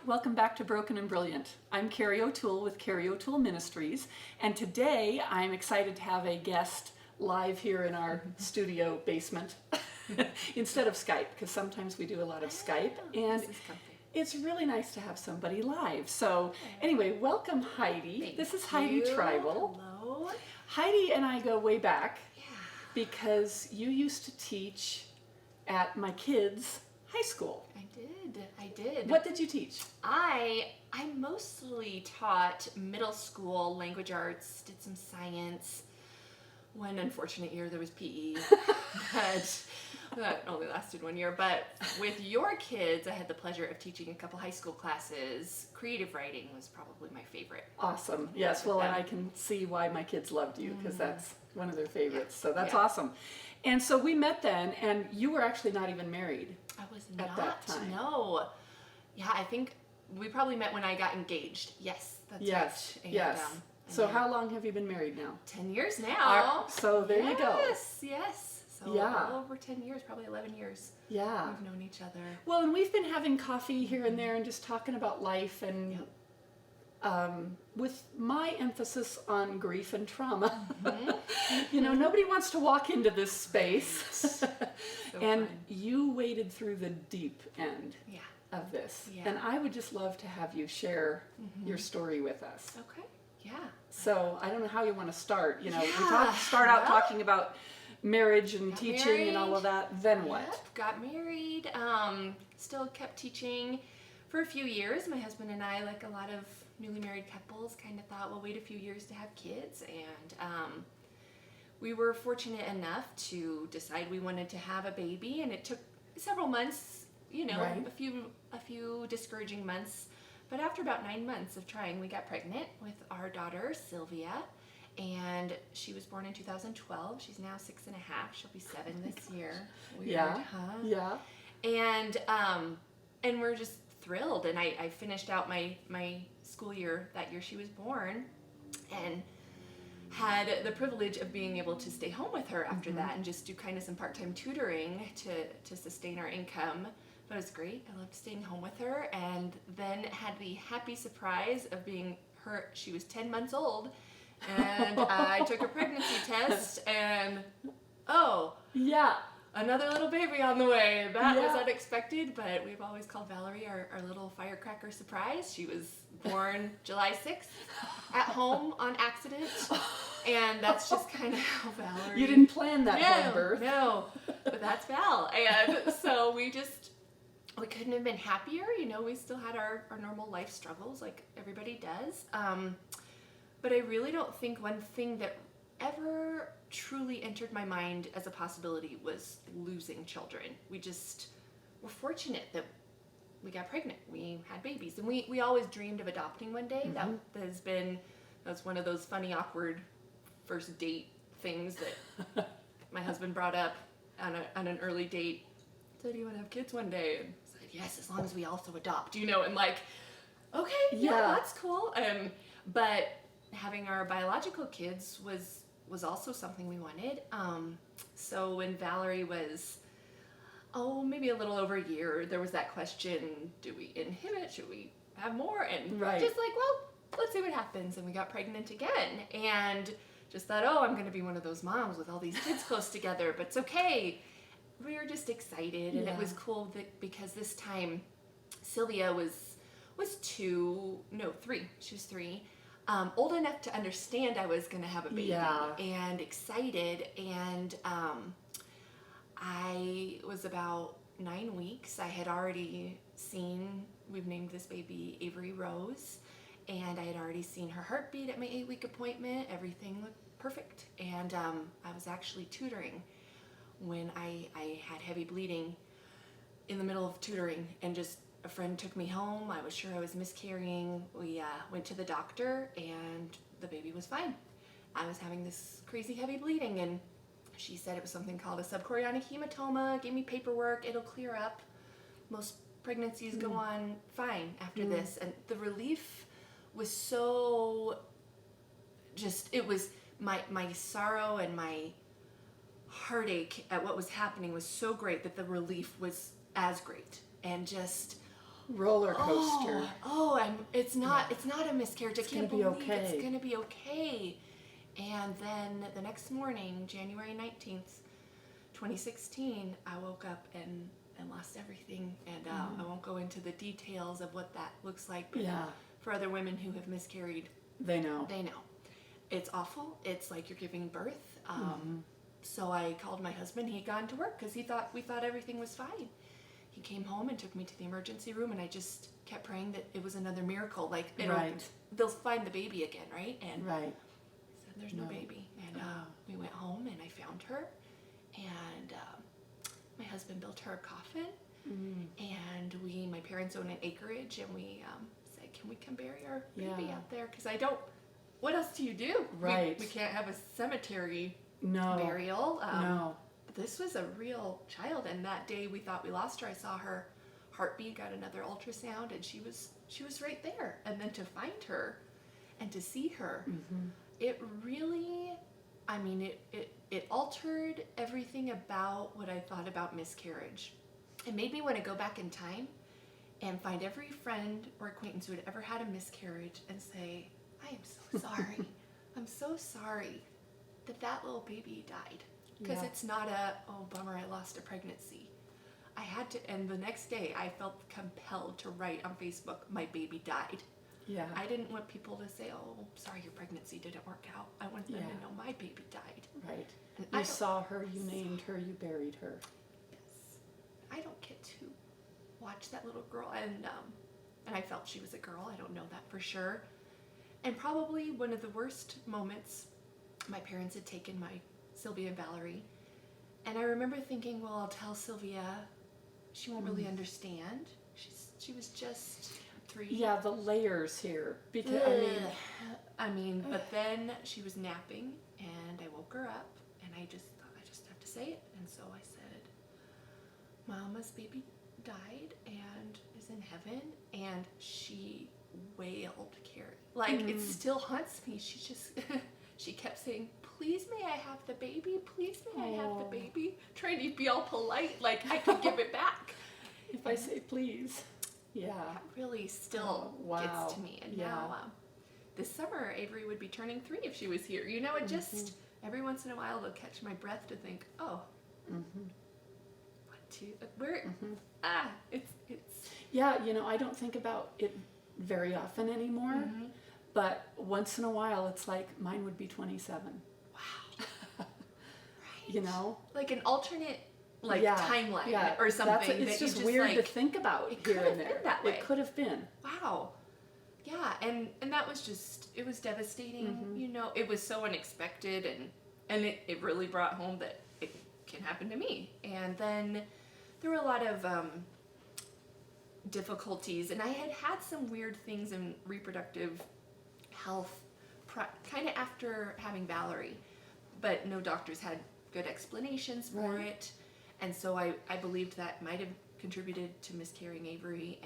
welcome back to Broken and Brilliant. I'm Carrie O'Toole with Carrie O'Toole Ministries, and today I'm excited to have a guest live here in our studio basement instead of Skype, because sometimes we do a lot of Skype, and it's really nice to have somebody live. So anyway, welcome Heidi. This is Heidi Treibel. Hello. Heidi and I go way back because you used to teach at my kids' high school. I did. What did you teach? I mostly taught middle school language arts, did some science. One unfortunate year there was PE, but that only lasted 1 year. But with your kids, I had the pleasure of teaching a couple high school classes. Creative writing was probably my favorite. Awesome. Yes, well, and I can see why my kids loved you, because that's one of their favorites. So that's awesome. And so we met then, and you were actually not even married. I was at not. That time. No. Yeah, I think we probably met when I got engaged. Yes, that's right. And, yes. So how long have you been married now? 10 years now. So there you go. Yes. So well over 10 years, probably 11 years. Yeah. We've known each other. Well, and we've been having coffee here and there and just talking about life, and with my emphasis on grief and trauma. You know, nobody wants to walk into this space. And you waded through the deep end of this. Yeah. And I would just love to have you share your story with us. Okay. Yeah. So I don't know how you want to start. You know, we start out talking about marriage and teaching and all of that. Then what? Yep, got married. Still kept teaching for a few years. My husband and I, like a lot of newly married couples, kind of thought we'll wait a few years to have kids, and we were fortunate enough to decide we wanted to have a baby, and it took several months, you know, a few discouraging months, but after about 9 months of trying, we got pregnant with our daughter Sylvia, and she was born in 2012. She's now 6.5. She'll be 7 this year. Weird, huh? Yeah. And we're just thrilled, and I finished out my school year that year she was born, and had the privilege of being able to stay home with her after that and just do kind of some part-time tutoring to sustain our income. But it was great. I loved staying home with her, and then had the happy surprise of being her. She was 10 months old, and I took a pregnancy test, and another little baby on the way. That was unexpected, but we've always called Valerie our little firecracker surprise. She was born July 6th at home on accident, and that's just kind of how Valerie... You didn't plan that home birth. No, but that's Val. And so we couldn't have been happier. You know, we still had our normal life struggles like everybody does. But I really don't think one thing that ever truly entered my mind as a possibility was losing children. We just were fortunate that we got pregnant, we had babies, and we always dreamed of adopting one day. That's one of those funny, awkward first date things that my husband brought up on an early date. Said, "Do you want to have kids one day?" And I said, "Yes, as long as we also adopt," you know, and like, okay, that's cool. But having our biological kids was also something we wanted. So when Valerie was, maybe a little over a year, there was that question, do we inhibit? Should we have more? And just like, well, let's see what happens. And we got pregnant again, and just thought, I'm going to be one of those moms with all these kids close together, but it's okay. We were just excited, and it was cool because this time Sylvia was 3. She was 3. Old enough to understand I was going to have a baby, and excited, and I was about 9 weeks. I had already we've named this baby Avery Rose, and I had already seen her heartbeat at my 8-week appointment. Everything looked perfect, and I was actually tutoring when I had heavy bleeding in the middle of tutoring, and just a friend took me home. I was sure I was miscarrying. We went to the doctor, and the baby was fine. I was having this crazy heavy bleeding, and she said it was something called a subchorionic hematoma, gave me paperwork, it'll clear up. Most pregnancies go on fine after this. And the relief was so it was my sorrow and my heartache at what was happening was so great that the relief was as great. And just, roller coaster. It's not a miscarriage. I can't gonna be believe okay. it's gonna be okay. And then the next morning, January 19th, 2016, I woke up and lost everything. And I won't go into the details of what that looks like, but for other women who have miscarried, they know. It's awful. It's like you're giving birth. So I called my husband. He'd gone to work because we thought everything was fine. He came home and took me to the emergency room, and I just kept praying that it was another miracle. Like, they'll find the baby again, right? And said, there's no baby. And we went home, and I found her. And my husband built her a coffin. And my parents own an acreage, and we said, can we come bury our baby out there? Because what else do you do? Right. We can't have a cemetery burial. This was a real child, and that day we thought we lost her. I saw her heartbeat, got another ultrasound, and she was right there. And then to find her and to see her, it really, it altered everything about what I thought about miscarriage. It made me want to go back in time and find every friend or acquaintance who had ever had a miscarriage and say, I am so sorry. I'm so sorry that little baby died. Because it's not bummer, I lost a pregnancy. I had to, and the next day I felt compelled to write on Facebook, my baby died. Yeah. I didn't want people to say, oh, sorry, your pregnancy didn't work out. I wanted them to know my baby died. Right. And you saw her, you named her, you buried her. Yes. I don't get to watch that little girl, and I felt she was a girl. I don't know that for sure. And probably one of the worst moments, my parents had taken my Sylvia and Valerie, and I remember thinking, well, I'll tell Sylvia, she won't really understand. She was just 3. Yeah, the layers here, because but then she was napping, and I woke her up, and I just thought I just have to say it, and so I said, Mama's baby died and is in heaven, and she wailed, Carrie. Like, it still haunts me. She just, she kept saying, please may I have the baby? Please may I have the baby? Trying to be all polite, like I could give it back. If I say please. Yeah. That really still gets to me. And now, this summer, Avery would be turning 3 if she was here. You know, it just, every once in a while, it'll catch my breath to think, it's. Yeah, I don't think about it very often anymore, but once in a while, it's like mine would be 27. Wow. Right. Like an alternate timeline or something. It's just weird to think about here and there. That way. It could have been. Wow. Yeah, and that was just, it was devastating. It was so unexpected, and it really brought home that it can happen to me. And then there were a lot of difficulties, and I had some weird things in reproductive health kind of after having Valerie, but no doctors had good explanations for it, and so I believed that might have contributed to miscarrying Avery,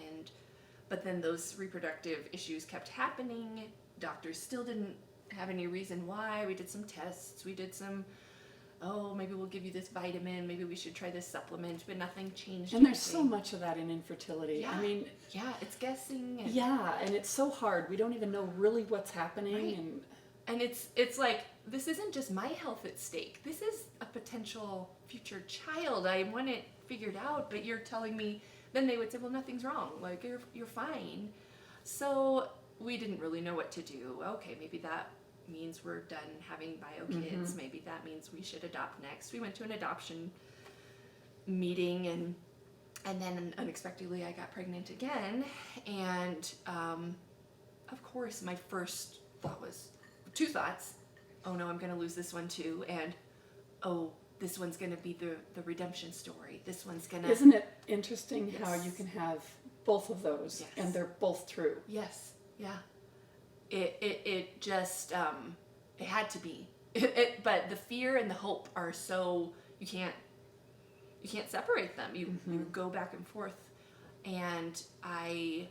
but then those reproductive issues kept happening. Doctors still didn't have any reason why. We did some tests, we did some, maybe we'll give you this vitamin, maybe we should try this supplement, but nothing changed. And there's so much of that in infertility. Yeah. It's guessing. And it's so hard. We don't even know really what's happening. And it's like, this isn't just my health at stake. This is a potential future child. I want it figured out, but you're telling me, then they would say, well, nothing's wrong. Like, you're fine. So we didn't really know what to do. Okay, maybe that means we're done having bio kids. Maybe that means we should adopt next. We went to an adoption meeting, and then unexpectedly I got pregnant again. And of course, my first thought was 2 thoughts. Oh no, I'm going to lose this one too. And this one's going to be the redemption story. This one's going to... Isn't it interesting how you can have both of those and they're both true? Yes. Yeah. It just, it had to be. But the fear and the hope are so, you can't separate them. You go back and forth. And I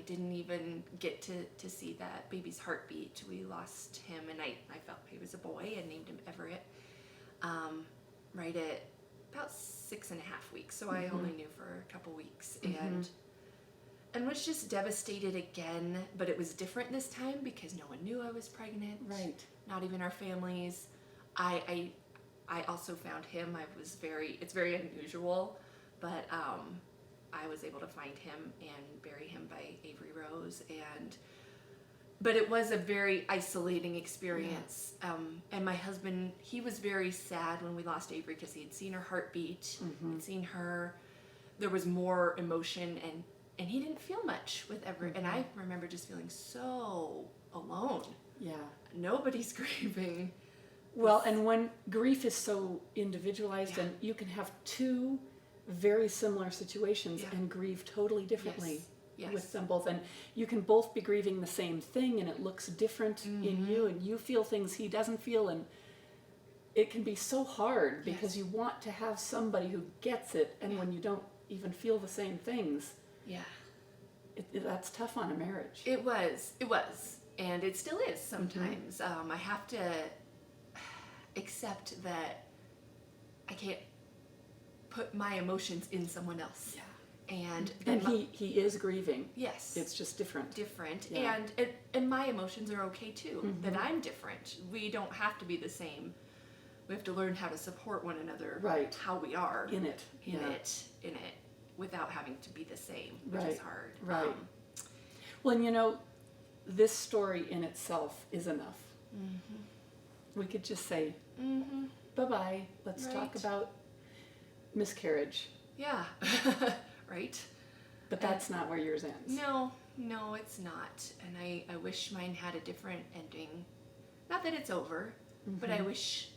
didn't even get to see that baby's heartbeat. We lost him, and I felt he was a boy and named him Everett, right at about 6.5 weeks. So I only knew for a couple weeks. And and was just devastated again, but it was different this time because no one knew I was pregnant. Right. Not even our families. I also found him. It's very unusual, but I was able to find him and bury him by Avery Rose, but it was a very isolating experience. And my husband, he was very sad when we lost Avery because he had seen her heartbeat, had seen her. There was more emotion, and he didn't feel much with Everett. And I remember just feeling so alone. Yeah. Nobody's grieving. Well, and when grief is so individualized, and you can have two very similar situations and grieve totally differently with them both. And you can both be grieving the same thing, and it looks different in you, and you feel things he doesn't feel, and it can be so hard because you want to have somebody who gets it, and when you don't even feel the same things, that's tough on a marriage. It was, and it still is sometimes. I have to accept that I can't put my emotions in someone else. And he is grieving. Yes. It's just different. Yeah. And my emotions are okay too. That I'm different. We don't have to be the same. We have to learn how to support one another. Right. How we are. In it. Without having to be the same, which is hard. Right. Well, and this story in itself is enough. We could just say, bye-bye. Let's talk about miscarriage. Yeah. Right. But that's not where yours ends. No, it's not. And I wish mine had a different ending. Not that it's over, but I wish.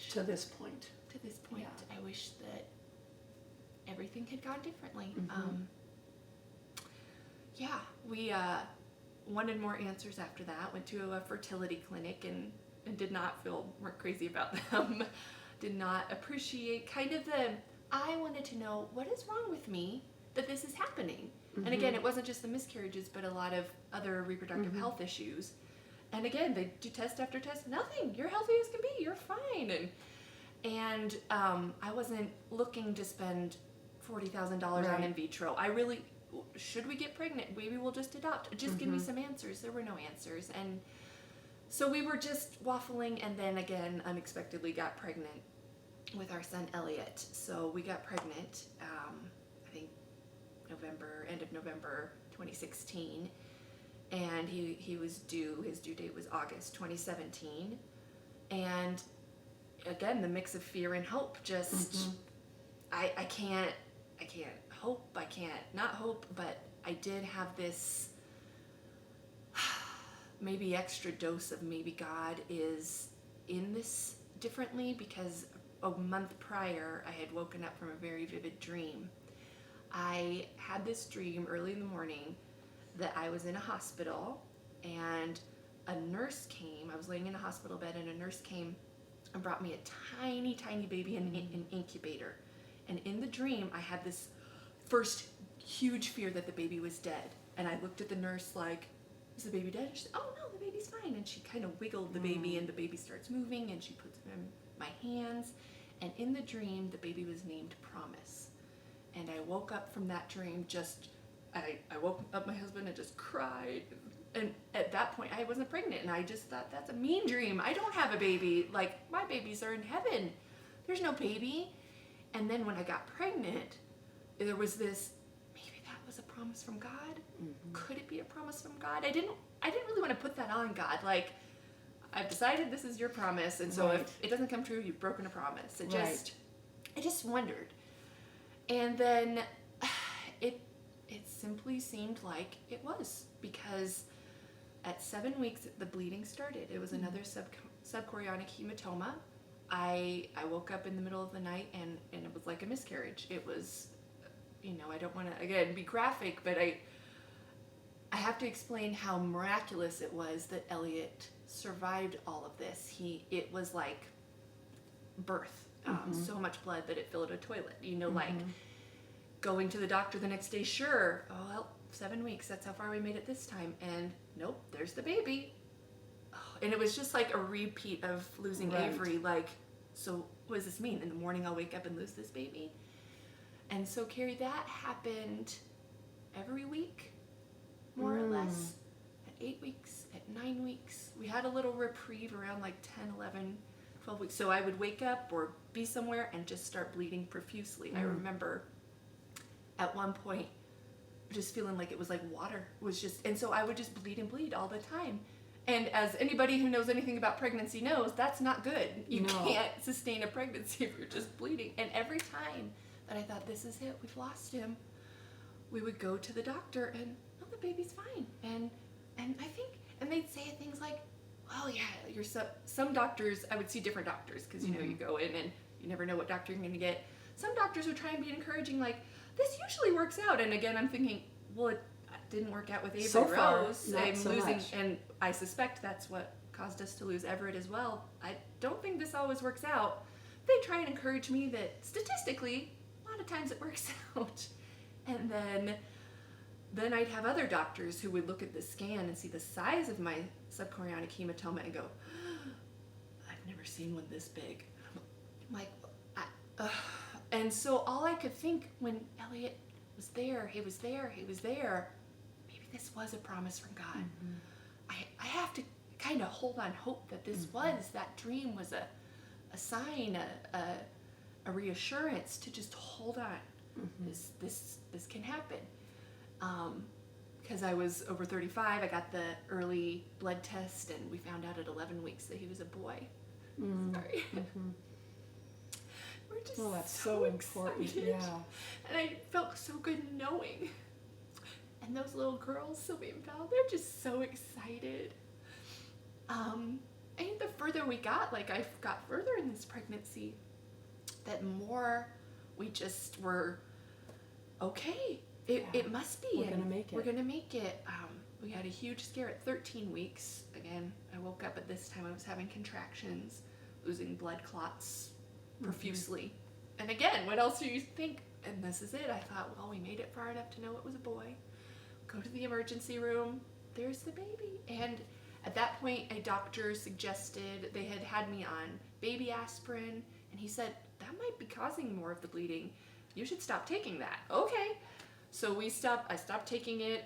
To this point. I wish that everything had gone differently. We wanted more answers after that. Went to a fertility clinic and did not feel more crazy about them. Did not appreciate I wanted to know, what is wrong with me that this is happening? And again, it wasn't just the miscarriages, but a lot of other reproductive health issues. And again, they do test after test, nothing. You're healthy as can be. You're fine. And I wasn't looking to spend $40,000 on in vitro. I really, should we get pregnant? Maybe we'll just adopt. Just give me some answers. There were no answers. And so we were just waffling, and then again, unexpectedly got pregnant with our son Elliot. So we got pregnant, I think end of November 2016. And he was his due date was August 2017. And again, the mix of fear and hope, just, I can't hope, I can't not hope, but I did have this maybe extra dose of maybe God is in this differently, because a month prior, I had woken up from a very vivid dream. I had this dream early in the morning that I was in a hospital, and a nurse came. I was laying in a hospital bed, and a nurse came and brought me a tiny, tiny baby in an incubator. And in the dream, I had this first huge fear that the baby was dead. And I looked at the nurse like, is the baby dead? And she said, oh no, the baby's fine. And she kind of wiggled the baby, and the baby starts moving, and she puts him in my hands. And in the dream, the baby was named Promise. And I woke up from that dream I woke up my husband and just cried. And at that point, I wasn't pregnant, and I just thought, that's a mean dream. I don't have a baby. Like, my babies are in heaven. There's no baby. And then when I got pregnant, there was this, maybe that was a promise from God? Could it be a promise from God? I didn't really want to put that on God. Like, I've decided this is your promise, and so if it doesn't come true, you've broken a promise. I just wondered. And then it simply seemed like it was, because at 7 weeks, the bleeding started. It was another subchorionic hematoma. I woke up in the middle of the night, and it was like a miscarriage. It was, I don't want to, again, be graphic, but I have to explain how miraculous it was that Elliot survived all of this. It was like birth. So much blood that it filled a toilet. Like going to the doctor the next day, sure, 7 weeks, that's how far we made it this time. And nope, there's the baby. And it was just like a repeat of losing Avery. Like, so what does this mean? In the morning I'll wake up and lose this baby? And so, Carrie, that happened every week, more or less, at 8 weeks, at 9 weeks. We had a little reprieve around like 10, 11, 12 weeks. So I would wake up or be somewhere and just start bleeding profusely. I remember at one point just feeling like it was like water was just, and so I would just bleed and bleed all the time. And as anybody who knows anything about pregnancy knows, that's not good. You can't sustain a pregnancy if you're just bleeding. And every time that I thought, this is it, we've lost him, we would go to the doctor and, oh, the baby's fine. And I think, and they'd say things like, well, yeah, you're some doctors, I would see different doctors because, you know, you go in and you never know what doctor you're going to get. Some doctors would try and be encouraging, like, this usually works out. And again, I'm thinking, well, it didn't work out with Avery So far, Rose. not I'm so losing, much. and I suspect that's what caused us to lose Everett as well. I don't think this always works out. They try and encourage me that statistically, a lot of times it works out. And then I'd have other doctors who would look at the scan and see the size of my subchorionic hematoma and go, I've never seen one this big. I'm like, and so all I could think when Elliot was there, he was there, maybe this was a promise from God. I have to kind of hold on hope that this was, that dream was a sign, a reassurance to just hold on. This can happen. Because I was over 35, I got the early blood test, and we found out at 11 weeks that he was a boy. Sorry. We're just That's so important. excited. Yeah. And I felt so good knowing. And those little girls, Sylvie and Val, they're just so excited. And the further we got, like I got further in this pregnancy, that more we just were okay. It must be. We're gonna make it. We're gonna make it. We had a huge scare at 13 weeks. Again, I woke up at this time, I was having contractions, losing blood clots profusely. And again, what else do you think? And this is it. I thought, well, we made it far enough to know it was a boy. Go to the emergency room. There's the baby. And at that point, a doctor suggested, they had me on baby aspirin, and he said, that might be causing more of the bleeding. You should stop taking that. Okay. So I stopped taking it,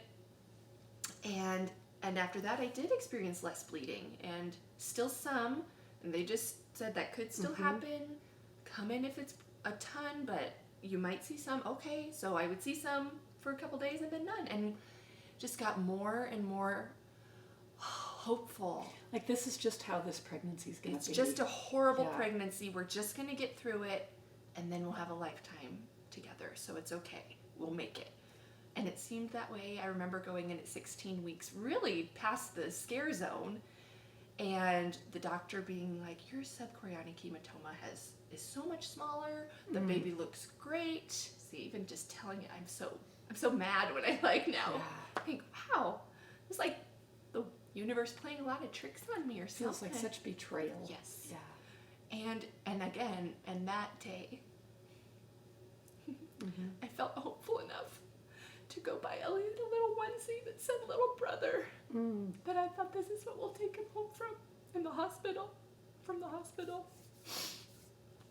and after that I did experience less bleeding, and still some, and they just said that could still happen. Come in if it's a ton, but you might see some. Okay, so I would see some for a couple days and then none, and just got more and more hopeful. Like, this is just how this pregnancy's gonna be. It's just a horrible pregnancy. We're just gonna get through it, and then we'll have a lifetime together, so it's okay. We'll make it. And it seemed that way. I remember going in at 16 weeks, really past the scare zone, and the doctor being like, your subchorionic hematoma is so much smaller. The baby looks great. See, even just telling it, I'm so mad when I now think, wow, it's like the universe playing a lot of tricks on me or something. Feels like such betrayal. Yes. Yeah. And again, and that day, I felt hopeful enough to go buy Elliot a little onesie that said little brother. That I thought, this is what we'll take him home from the hospital.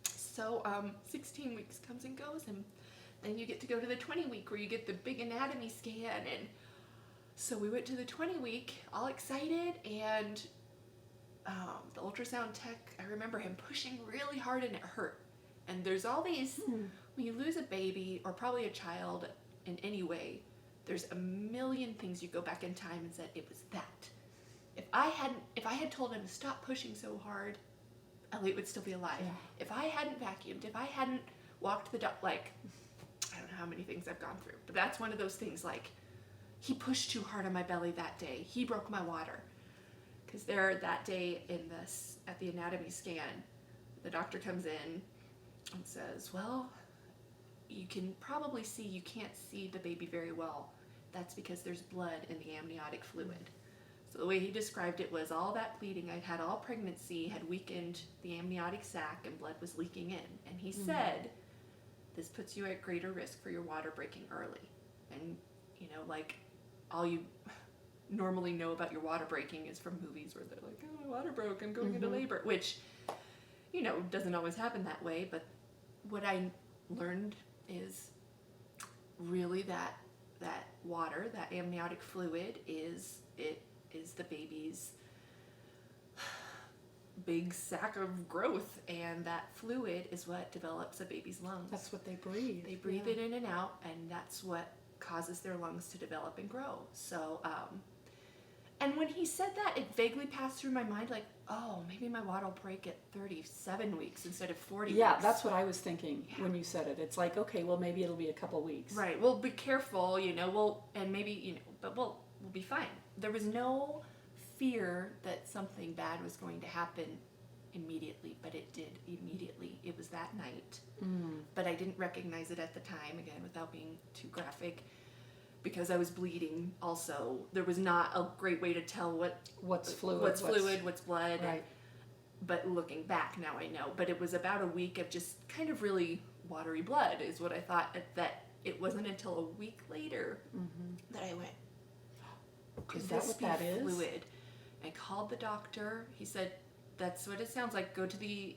So 16 weeks comes and goes, and then you get to go to the 20 week where you get the big anatomy scan. And so we went to the 20 week, all excited, and the ultrasound tech, I remember him pushing really hard and it hurt. And there's all these, when you lose a baby or probably a child in any way, there's a million things you go back in time and said, it was that. If I had told him to stop pushing so hard, Elliot would still be alive. Yeah. If I hadn't vacuumed, if I hadn't walked the dog, like, I don't know how many things I've gone through, but that's one of those things, like, he pushed too hard on my belly that day. He broke my water. Because there, that day at the anatomy scan, the doctor comes in and says, well, you can probably see, you can't see the baby very well. That's because there's blood in the amniotic fluid. So the way he described it was all that bleeding I'd had all pregnancy had weakened the amniotic sac and blood was leaking in. And he said, this puts you at greater risk for your water breaking early. And, like, all you normally know about your water breaking is from movies where they're like, oh, my water broke, I'm going into labor, which, doesn't always happen that way. But what I learned is really that water, that amniotic fluid, is the baby's big sack of growth, and that fluid is what develops a baby's lungs. That's what they breathe. They breathe it in and out, and that's what causes their lungs to develop and grow. So, and when he said that, it vaguely passed through my mind, like, oh, maybe my water will break at 37 weeks instead of 40 Yeah, weeks. that's what I was thinking when you said it. It's like, okay, well, maybe it'll be a couple weeks. Right. Well, be careful, and maybe, but we'll be fine. There was no fear that something bad was going to happen immediately, but it did immediately. It was that night. But I didn't recognize it at the time, again, without being too graphic, because I was bleeding also. There was not a great way to tell what's fluid, what's blood. Right. But looking back now, I know. But it was about a week of just kind of really watery blood is what I thought. That it wasn't until a week later that I went, Is that what that is? Fluid? I called the doctor. He said, that's what it sounds like. Go to the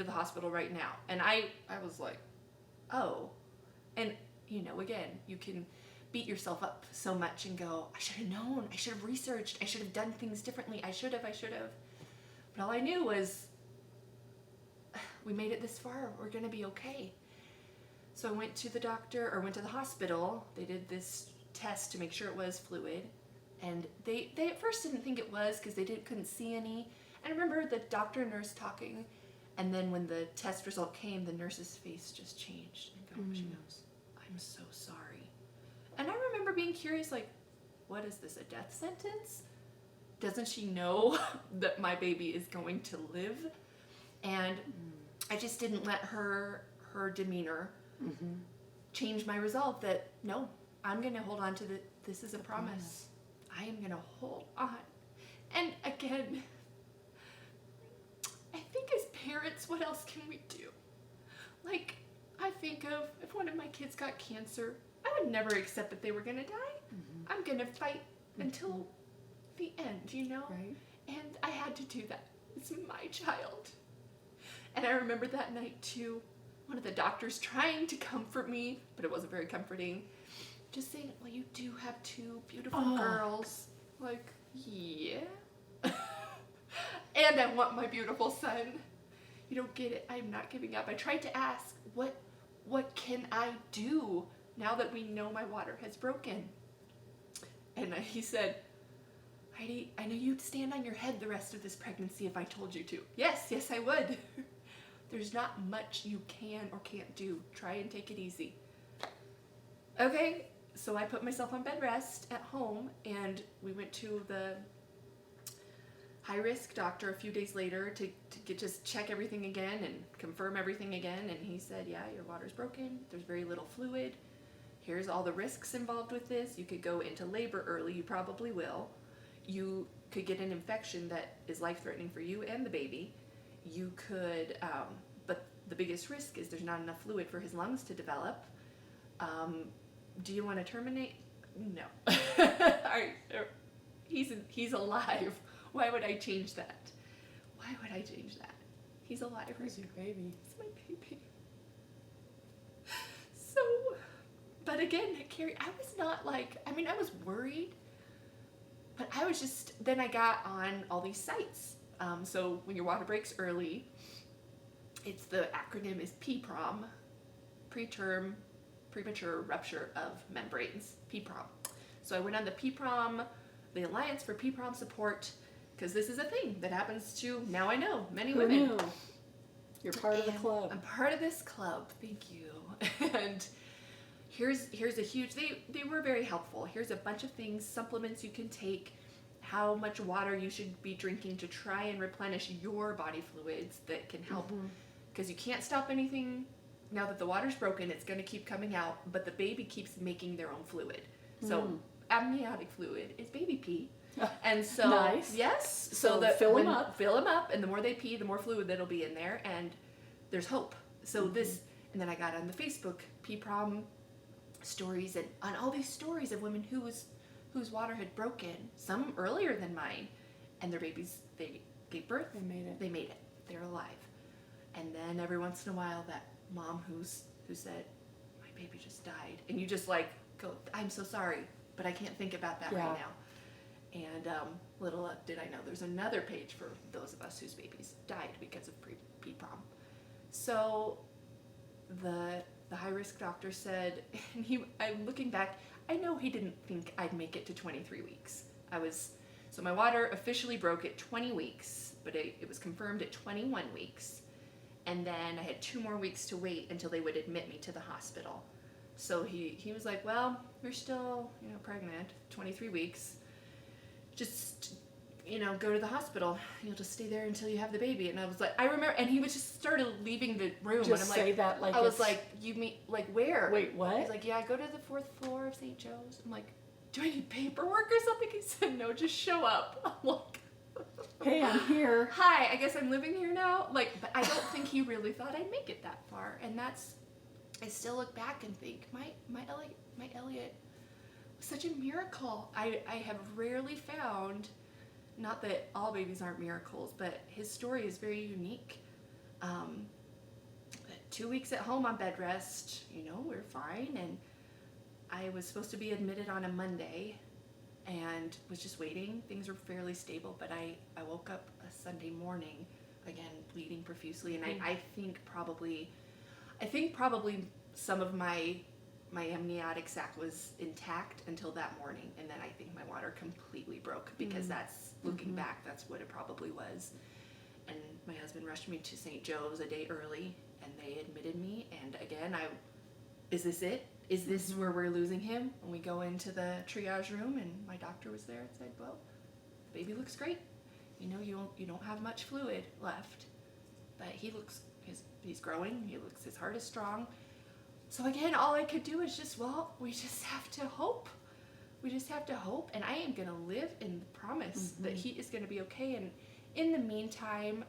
hospital right now. And I was like, oh. And, again, you can beat yourself up so much and go, I should have known. I should have researched. I should have done things differently. I should have. But all I knew was, we made it this far. We're going to be okay. So I went to the hospital. They did this test to make sure it was fluid. And they at first didn't think it was because they couldn't see any. And I remember the doctor and nurse talking. And then when the test result came, the nurse's face just changed. And she goes, I'm so sorry. And I remember being curious, like, what is this, a death sentence? Doesn't she know that my baby is going to live? And I just didn't let her demeanor change my resolve that, no, I'm going to hold on to this is a promise. I am going to hold on. And again, I think as parents, what else can we do? Like, I think of if one of my kids got cancer, I would never accept that they were going to die. I'm going to fight until the end, Right. And I had to do that. It's my child. And I remember that night too, one of the doctors trying to comfort me, but it wasn't very comforting, just saying, well, you do have two beautiful girls. Like, yeah. And I want my beautiful son. You don't get it. I'm not giving up. I tried to ask, what can I do now that we know my water has broken? And he said, Heidi, I know you'd stand on your head the rest of this pregnancy if I told you to. Yes, I would. There's not much you can or can't do. Try and take it easy. Okay, so I put myself on bed rest at home, and we went to the high-risk doctor a few days later to just check everything again and confirm everything again. And he said, yeah, your water's broken. There's very little fluid. Here's all the risks involved with this. You could go into labor early. You probably will. You could get an infection that is life-threatening for you and the baby. You could, but the biggest risk is there's not enough fluid for his lungs to develop. Do you want to terminate? No. He's alive. Why would I change that? He's alive. Where's your baby? It's my baby. So, but again, Carrie, I was not like, I was worried, but I was just, then I got on all these sites. So when your water breaks early, the acronym is PPROM, preterm premature rupture of membranes, PPROM. So I went on the PPROM, the Alliance for PPROM Support, because this is a thing that happens to, now I know, many Who women. knew? You're part of the club. I'm part of this club, thank you. And here's a huge, they were very helpful. Here's a bunch of things, supplements you can take, how much water you should be drinking to try and replenish your body fluids that can help. Because you can't stop anything. Now that the water's broken, it's going to keep coming out, but the baby keeps making their own fluid. So amniotic fluid is baby pee. And so, nice. Yes. So fill them up, and the more they pee, the more fluid that'll be in there, and there's hope. So and then I got on the Facebook PPROM stories, and on all these stories of women whose water had broken, some earlier than mine, and their babies, they gave birth. They made it. They're alive. And then every once in a while, that mom who said, my baby just died, and you just like go, I'm so sorry. but I can't think about that right now. And little did I know, there's another page for those of us whose babies died because of pre-prom. So the high-risk doctor said, and I'm looking back, I know he didn't think I'd make it to 23 weeks. So my water officially broke at 20 weeks, but it was confirmed at 21 weeks. And then I had 2 more weeks to wait until they would admit me to the hospital. So he was like, well, you're still, pregnant, 23 weeks. Just, go to the hospital. You'll just stay there until you have the baby. And I was like, I remember, and he was just started leaving the room. Just and I'm say like, that like I was like, you mean, like where? Wait, what? He's like, yeah, go to the 4th floor of St. Joe's. I'm like, do I need paperwork or something? He said, no, just show up. I'm like, hey, I'm here. Hi, I guess I'm living here now. But I don't think he really thought I'd make it that far. And I still look back and think, my Elliot was such a miracle. I have rarely found, not that all babies aren't miracles, but his story is very unique. 2 weeks at home on bed rest, we're fine. And I was supposed to be admitted on a Monday and was just waiting. Things were fairly stable, but I woke up a Sunday morning, again, bleeding profusely. And I think probably some of my amniotic sac was intact until that morning. And then I think my water completely broke because looking back, that's what it probably was. And my husband rushed me to St. Joe's a day early and they admitted me. And again, is this it? Is this where we're losing him? And we go into the triage room and my doctor was there and said, well, the baby looks great. You don't have much fluid left, but he's growing. His heart is strong. So again, all I could do is we just have to hope. We just have to hope. And I am going to live in the promise that he is going to be okay. And in the meantime,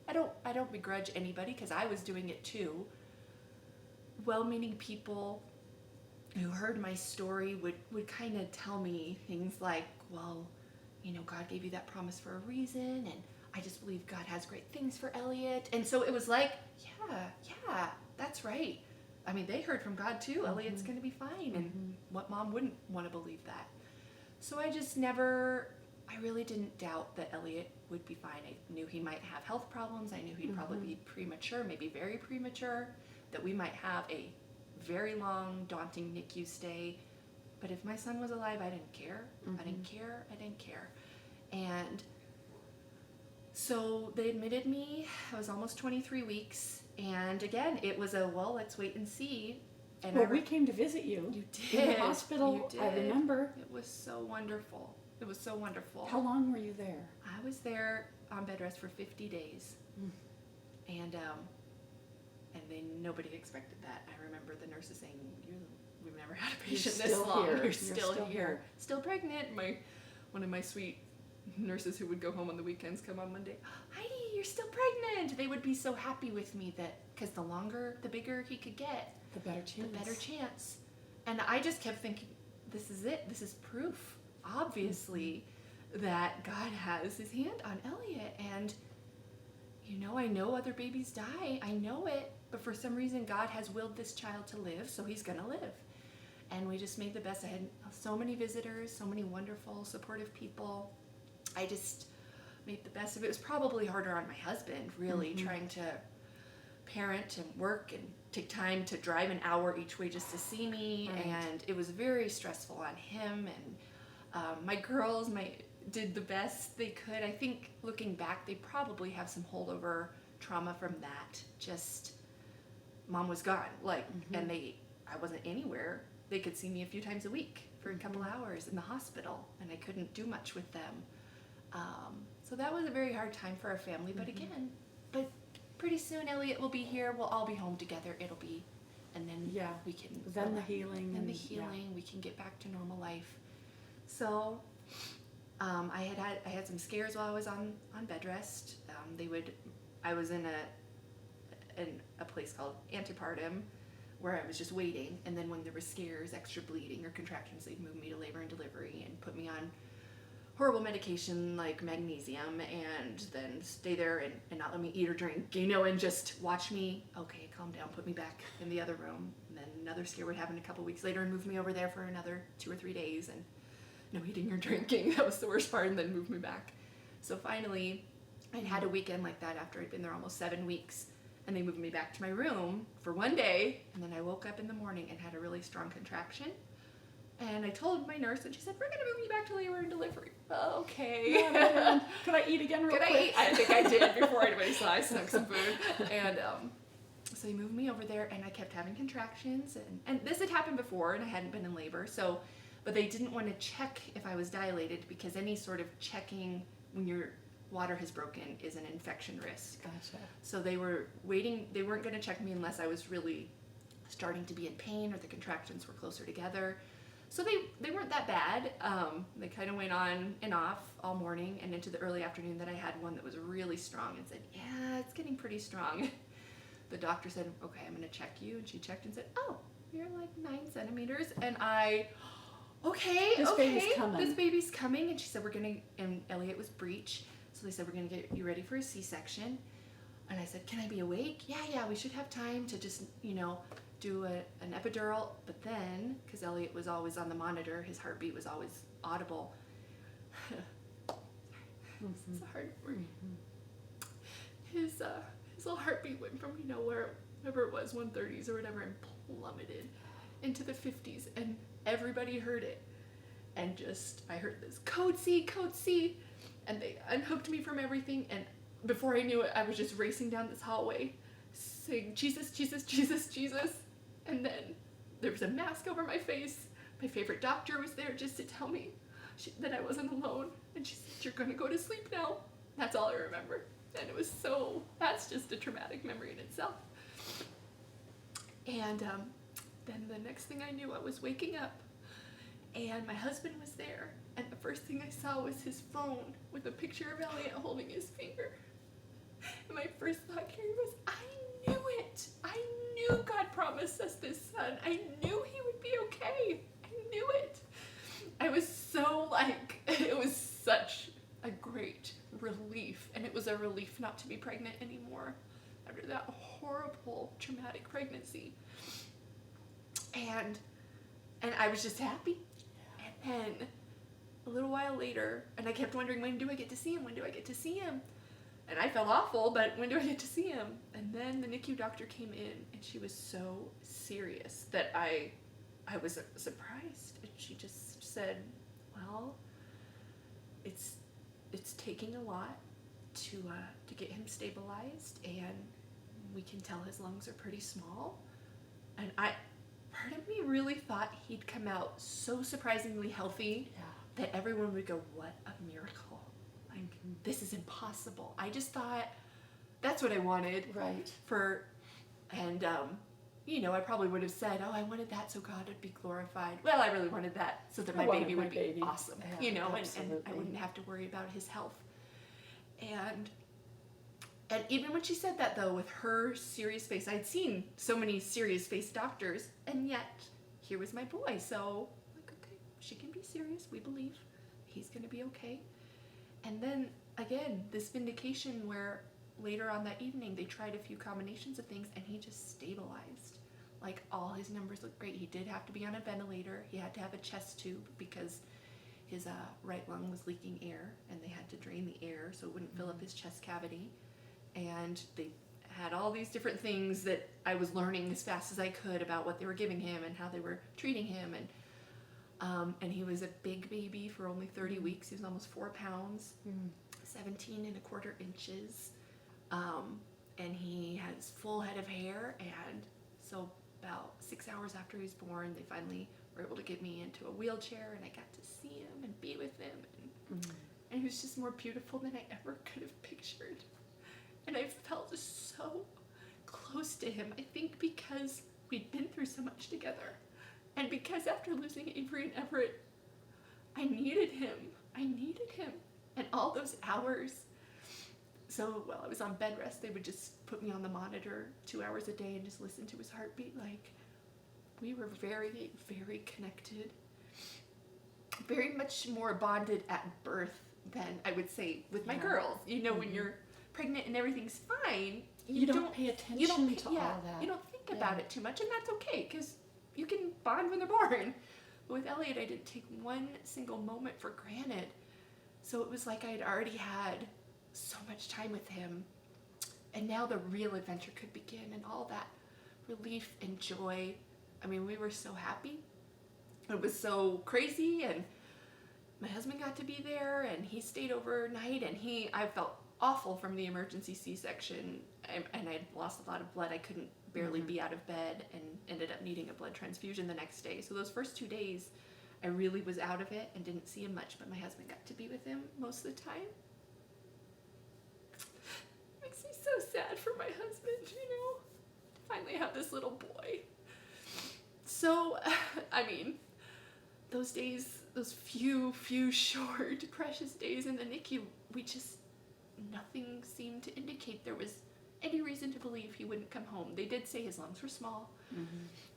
I don't begrudge anybody because I was doing it too. Well-meaning people who heard my story would kind of tell me things like, well, God gave you that promise for a reason, and I just believe God has great things for Elliot. And so it was like, yeah, that's right. I mean, they heard from God too. Elliot's going to be fine. And what mom wouldn't want to believe that? So I really didn't doubt that Elliot would be fine. I knew he might have health problems. I knew he'd probably be premature, maybe very premature, that we might have a very long, daunting NICU stay. But if my son was alive, I didn't care. I didn't care. And so they admitted me. I was almost 23 weeks. And again, it was let's wait and see. And we came to visit you. You did. In the hospital, You did. I remember. It was so wonderful. How long were you there? I was there on bed rest for 50 days. And then nobody expected that. I remember the nurses saying, we've never had a patient this long. You're still here. Still pregnant. One of my sweet nurses who would go home on the weekends come on Monday. Heidi, you're still pregnant. They would be so happy with me because the bigger he could get, the better chance. And I just kept thinking, this is it. This is proof, obviously, that God has his hand on Elliot. And, I know other babies die. I know it. But for some reason, God has willed this child to live, so he's going to live. And we just made the best. I had so many visitors, so many wonderful, supportive people. I just made the best of it. It was probably harder on my husband, really, trying to parent and work and take time to drive an hour each way just to see me. Right. And it was very stressful on him. And my girls did the best they could. I think looking back, they probably have some holdover trauma from that. Just mom was gone, and I wasn't anywhere. They could see me a few times a week for a couple hours in the hospital, and I couldn't do much with them. So that was a very hard time for our family. But pretty soon Elliot will be here. We'll all be home together. And then we can. Then the healing. We can get back to normal life. So I had some scares while I was on bed rest. I was in a place called antepartum where I was just waiting, and then when there were scares, extra bleeding or contractions, they'd move me to labor and delivery and put me on horrible medication like magnesium, and then stay there and not let me eat or drink, and just watch me, okay, calm down, put me back in the other room. And then another scare would happen a couple weeks later and move me over there for another 2 or 3 days, and no eating or drinking. That was the worst part, and then move me back. So finally, I'd had a weekend like that after I'd been there almost 7 weeks, and they moved me back to my room for one day, and then I woke up in the morning and had a really strong contraction. And I told my nurse, and she said, we're going to move you back to labor and delivery. Okay. Yeah, could I eat again real quick? Could I eat? I think I did before anybody saw I snuck some food. And so they moved me over there, and I kept having contractions. And this had happened before, and I hadn't been in labor. But they didn't want to check if I was dilated, because any sort of checking when your water has broken is an infection risk. Gotcha. So they were waiting. They weren't going to check me unless I was really starting to be in pain or the contractions were closer together. So they weren't that bad. They kind of went on and off all morning and into the early afternoon. Then I had one that was really strong and said, yeah, it's getting pretty strong. The doctor said, okay, I'm going to check you. And she checked and said, oh, you're like 9 centimeters. And this baby's coming. And she said, and Elliot was breech. So they said, we're going to get you ready for a C-section. And I said, can I be awake? Yeah, we should have time to just, do an epidural. But then, because Elliot was always on the monitor, his heartbeat was always audible. It's a hard word. His little heartbeat went from, wherever it was, 130s or whatever, and plummeted into the 50s. And everybody heard it. And I heard this, code C. And they unhooked me from everything. And before I knew it, I was just racing down this hallway saying, Jesus, Jesus, Jesus, Jesus. And then there was a mask over my face. My favorite doctor was there just to tell me that I wasn't alone. And she said, you're going to go to sleep now. That's all I remember. And that's just a traumatic memory in itself. And then the next thing I knew, I was waking up. And my husband was there. And the first thing I saw was his phone with a picture of Elliot holding his finger. And my first thought, Carrie, was, I knew it. I knew God promised us this son. I knew he would be okay. I knew it. I was so it was such a great relief. And it was a relief not to be pregnant anymore after that horrible, traumatic pregnancy. And I was just happy. And then a little while later, and I kept wondering, when do I get to see him? When do I get to see him? And I felt awful, but when do I get to see him? And then the NICU doctor came in, and she was so serious that I was surprised. And she just said, well, it's taking a lot to get him stabilized, and we can tell his lungs are pretty small. And part of me really thought he'd come out so surprisingly healthy that everyone would go, what a miracle. This is impossible. I just thought that's what I wanted. Right. I probably would have said, I wanted that so God would be glorified. Well, I really wanted that so that my baby would be awesome, and I wouldn't have to worry about his health. And even when she said that, though, with her serious face, I'd seen so many serious face doctors, and yet here was my boy. So, okay, she can be serious. We believe he's going to be okay. And then, again, this vindication where later on that evening, they tried a few combinations of things, and he just stabilized. All his numbers looked great. He did have to be on a ventilator. He had to have a chest tube because his right lung was leaking air, and they had to drain the air so it wouldn't fill up his chest cavity. And they had all these different things that I was learning as fast as I could about what they were giving him and how they were treating him. And he was a big baby for only 30 weeks. He was almost 4 pounds, 17.25 inches. And he has full head of hair. And so about 6 hours after he was born, they finally were able to get me into a wheelchair, and I got to see him and be with him. And he was just more beautiful than I ever could have pictured. And I felt so close to him, I think because we'd been through so much together. And because after losing Avery and Everett, I needed him. And all those hours. So while I was on bed rest, they would just put me on the monitor 2 hours a day and just listen to his heartbeat. We were very, very connected. very much more bonded at birth than I would say with my girls. You know, when you're pregnant and everything's fine, you don't pay attention to all that. You don't think about it too much, and that's okay, because you can bond when they're born. But with Elliot, I didn't take one single moment for granted. So it was like I had already had so much time with him, and now the real adventure could begin, and all that relief and joy. I mean, we were so happy. It was so crazy, and my husband got to be there, and he stayed overnight, and I felt awful from the emergency C-section, and I'd lost a lot of blood. I couldn't barely be out of bed, and ended up needing a blood transfusion the next day. So those first 2 days, I really was out of it and didn't see him much, but my husband got to be with him most of the time. It makes me so sad for my husband, you know, to finally have this little boy. So, I mean, those days, those few short, precious days in the NICU, nothing seemed to indicate there was any reason to believe he wouldn't come home. They did say his lungs were small.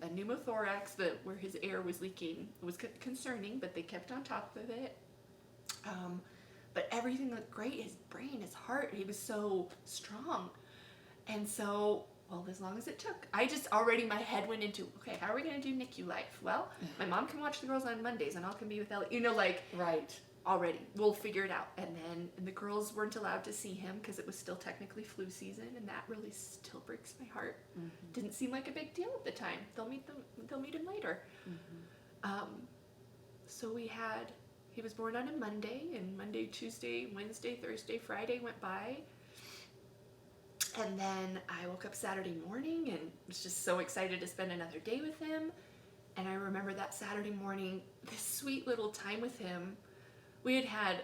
A pneumothorax, where his air was leaking, was concerning, but they kept on top of it. But everything looked great. His brain, his heart, he was so strong. And so, well, as long as it took. My head went into, okay, how are we going to do NICU life? Well, my mom can watch the girls on Mondays, and I can be with Elliot. You know, like, right. Already, we'll figure it out. And then the girls weren't allowed to see him because it was still technically flu season, and that really still breaks my heart. Didn't seem like a big deal at the time. They'll meet him later. So he was born on a Monday, and Monday, Tuesday, Wednesday, Thursday, Friday went by. And then I woke up Saturday morning and was just so excited to spend another day with him. And I remember that Saturday morning, this sweet little time with him. We had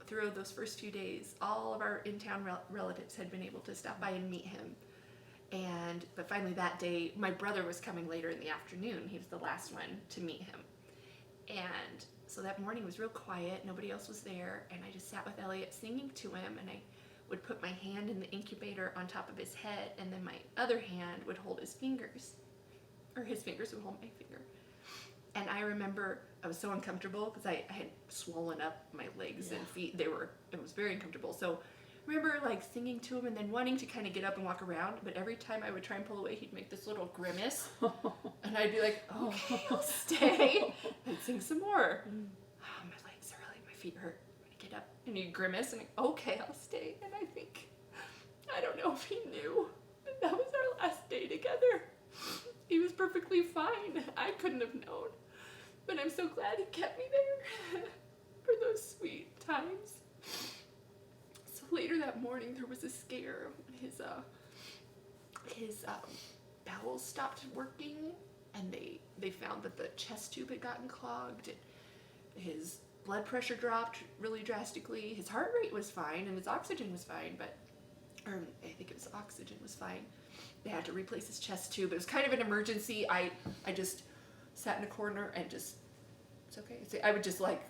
through those first few days, all of our in-town relatives had been able to stop by and meet him. But finally that day, my brother was coming later in the afternoon. He was the last one to meet him. And so that morning was real quiet. Nobody else was there. And I just sat with Elliot singing to him, and I would put my hand in the incubator on top of his head, and then my other hand would hold his fingers, or his fingers would hold my finger. And I remember I was so uncomfortable because I had swollen up my legs and feet. It was very uncomfortable. So I remember like singing to him and then wanting to kind of get up and walk around, but every time I would try and pull away, he'd make this little grimace. And I'd be like, okay, I'll stay. I'd sing some more. Oh, my legs are hurting, my feet hurt. I'm gonna get up. And he'd grimace and okay, I'll stay. And I don't know if he knew that was our last day together. He was perfectly fine. I couldn't have known. But I'm so glad he kept me there for those sweet times. So later that morning, there was a scare. His bowels stopped working, and they found that the chest tube had gotten clogged. His blood pressure dropped really drastically. His heart rate was fine, and his oxygen was fine, I think it was oxygen was fine. They had to replace his chest tube. It was kind of an emergency. I just sat in a corner and just, it's okay. So I would just like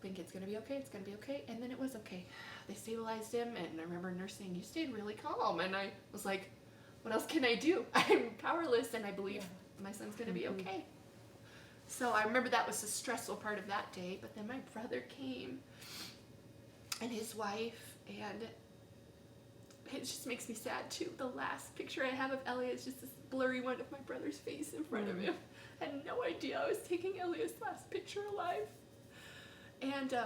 think it's gonna be okay, and then it was okay. They stabilized him, and I remember a nurse saying, "You stayed really calm," and I was like, "What else can I do? I'm powerless, and I believe my son's gonna be okay." So I remember that was the stressful part of that day. But then my brother came, and his wife, and it just makes me sad too. The last picture I have of Elliot is just this blurry one of my brother's face in front of him. I had no idea I was taking Elliot's last picture alive. And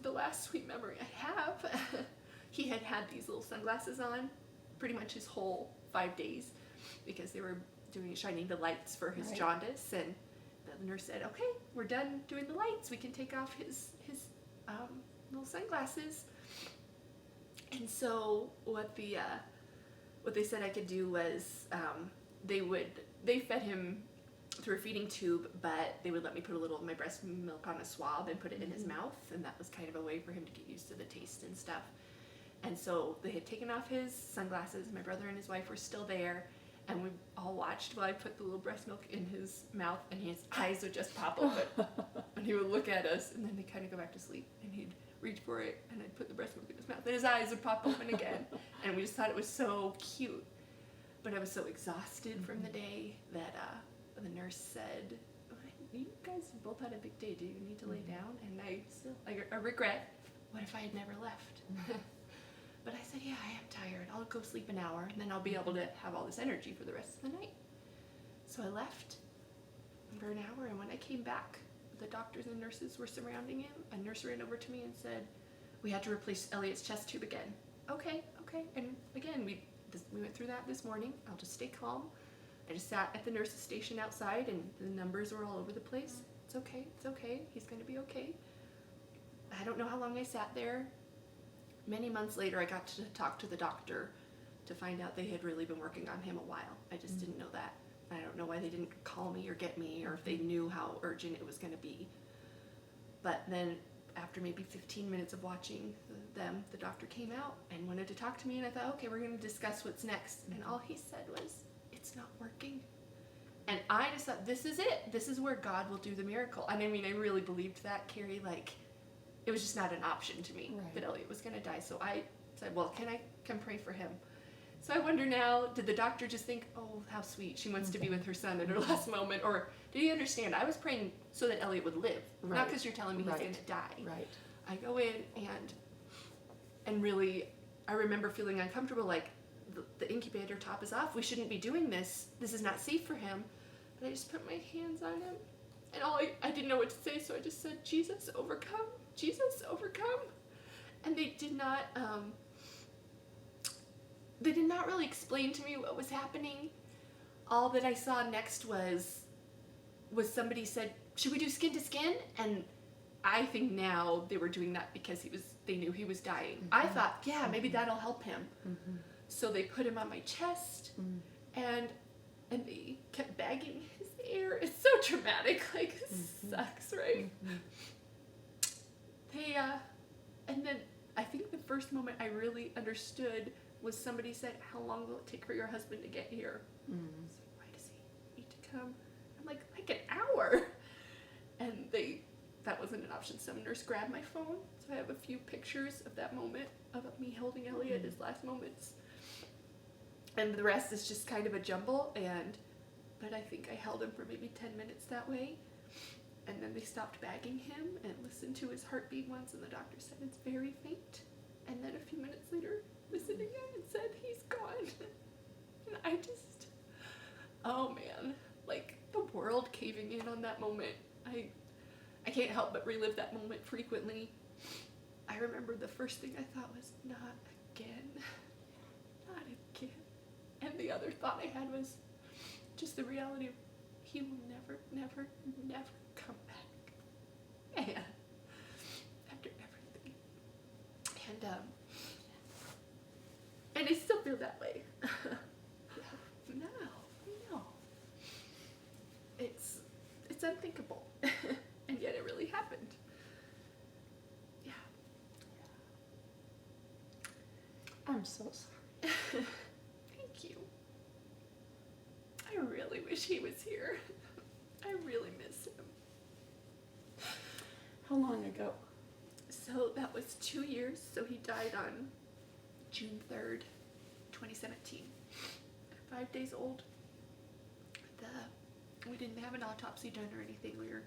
the last sweet memory I have, he had these little sunglasses on pretty much his whole 5 days because they were shining the lights for his jaundice. And the nurse said, "Okay, we're done doing the lights. We can take off his little sunglasses." And so what they said I could do was they fed him through a feeding tube, but they would let me put a little of my breast milk on a swab and put it in his mouth, and that was kind of a way for him to get used to the taste and stuff. And so they had taken off his sunglasses. My brother and his wife were still there, and we all watched while I put the little breast milk in his mouth, and his eyes would just pop open, and he would look at us, and then they'd kind of go back to sleep, and he'd reach for it, and I'd put the breast milk in his mouth, and his eyes would pop open again, and we just thought it was so cute. But I was so exhausted from the day that the nurse said, you guys both had a big day. Do you need to lay down? And I regret, what if I had never left? But I said, yeah, I am tired. I'll go sleep an hour, and then I'll be able to have all this energy for the rest of the night. So I left for an hour, and when I came back, the doctors and nurses were surrounding him. A nurse ran over to me and said, we had to replace Elliot's chest tube again. Okay. And again, we went through that this morning. I'll just stay calm. I just sat at the nurse's station outside, and the numbers were all over the place. It's okay. He's going to be okay. I don't know how long I sat there. Many months later, I got to talk to the doctor to find out they had really been working on him a while. I just didn't know that. I don't know why they didn't call me or get me, or if they knew how urgent it was going to be. But then after maybe 15 minutes of watching them, the doctor came out and wanted to talk to me, and I thought, okay, we're going to discuss what's next. And all he said was, it's not working. And I just thought, this is it. This is where God will do the miracle. And I mean, I really believed that, Carrie. Like, it was just not an option to me that Elliot was going to die. So I said, well, can I come pray for him? So I wonder now, did the doctor just think, oh, how sweet, she wants to be with her son at her last moment? Or did he understand? I was praying so that Elliot would live, not because you're telling me he's going to die. Right. I go in, and really, I remember feeling uncomfortable, like, the incubator top is off. We shouldn't be doing this. This is not safe for him. But I just put my hands on him. And I didn't know what to say, so I just said, Jesus, overcome. Jesus, overcome. And they did not really explain to me what was happening. All that I saw next was somebody said, should we do skin to skin? And I think now they were doing that because they knew he was dying. I thought, yeah, maybe that'll help him. So they put him on my chest, and they kept bagging his air. It's so traumatic, like, it sucks, right? And then I think the first moment I really understood was somebody said, how long will it take for your husband to get here? I was like, why does he need to come? I'm like an hour. And that wasn't an option. Some nurse grabbed my phone, so I have a few pictures of that moment of me holding Elliot, his last moments. And the rest is just kind of a jumble, but I think I held him for maybe 10 minutes that way. And then they stopped bagging him and listened to his heartbeat once, and the doctor said it's very faint. And then a few minutes later, listened again and said he's gone. And I just, oh man, like the world caving in on that moment. I can't help but relive that moment frequently. I remember the first thing I thought was, not again. Not again. And the other thought I had was just the reality of he will never, never, never come back. And after everything. And I still feel that way. No. It's unthinkable. And yet it really happened. Yeah. I'm so sorry. Thank you. I really wish he was here. I really miss him. How long ago? So that was 2 years. So he died on June 3rd, 2017. 5 days old. We didn't have an autopsy done or anything. We were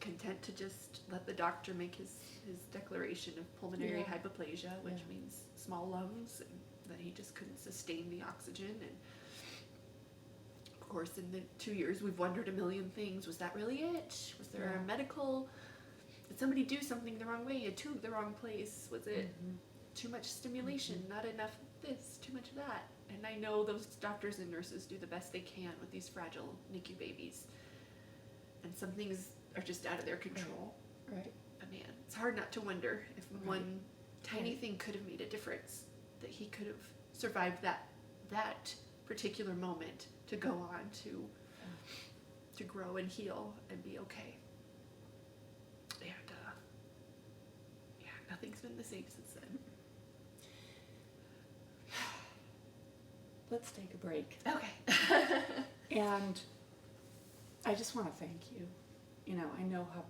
content to just let the doctor make his declaration of pulmonary hypoplasia, which means small lungs, and that he just couldn't sustain the oxygen. And of course, in the 2 years, we've wondered a million things. Was that really it? Was there a medical? Did somebody do something the wrong way? A tube the wrong place? Was it too much stimulation? Not enough of this? Too much of that? And I know those doctors and nurses do the best they can with these fragile NICU babies. And some things are just out of their control. Right. But man, it's hard not to wonder if one tiny thing could have made a difference, that he could have survived that particular moment to go on to grow and heal and be okay. And nothing's been the same since then. Let's take a break. Okay. And I just want to thank you. You know, I know how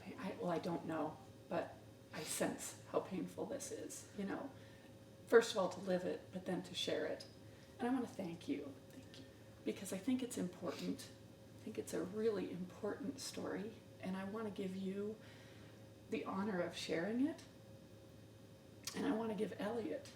I don't know, but I sense how painful this is, you know. First of all, to live it, but then to share it. And I want to thank you. Because I think it's important. think it's a really important story, and I want to give you the honor of sharing it. And I want to give Elliot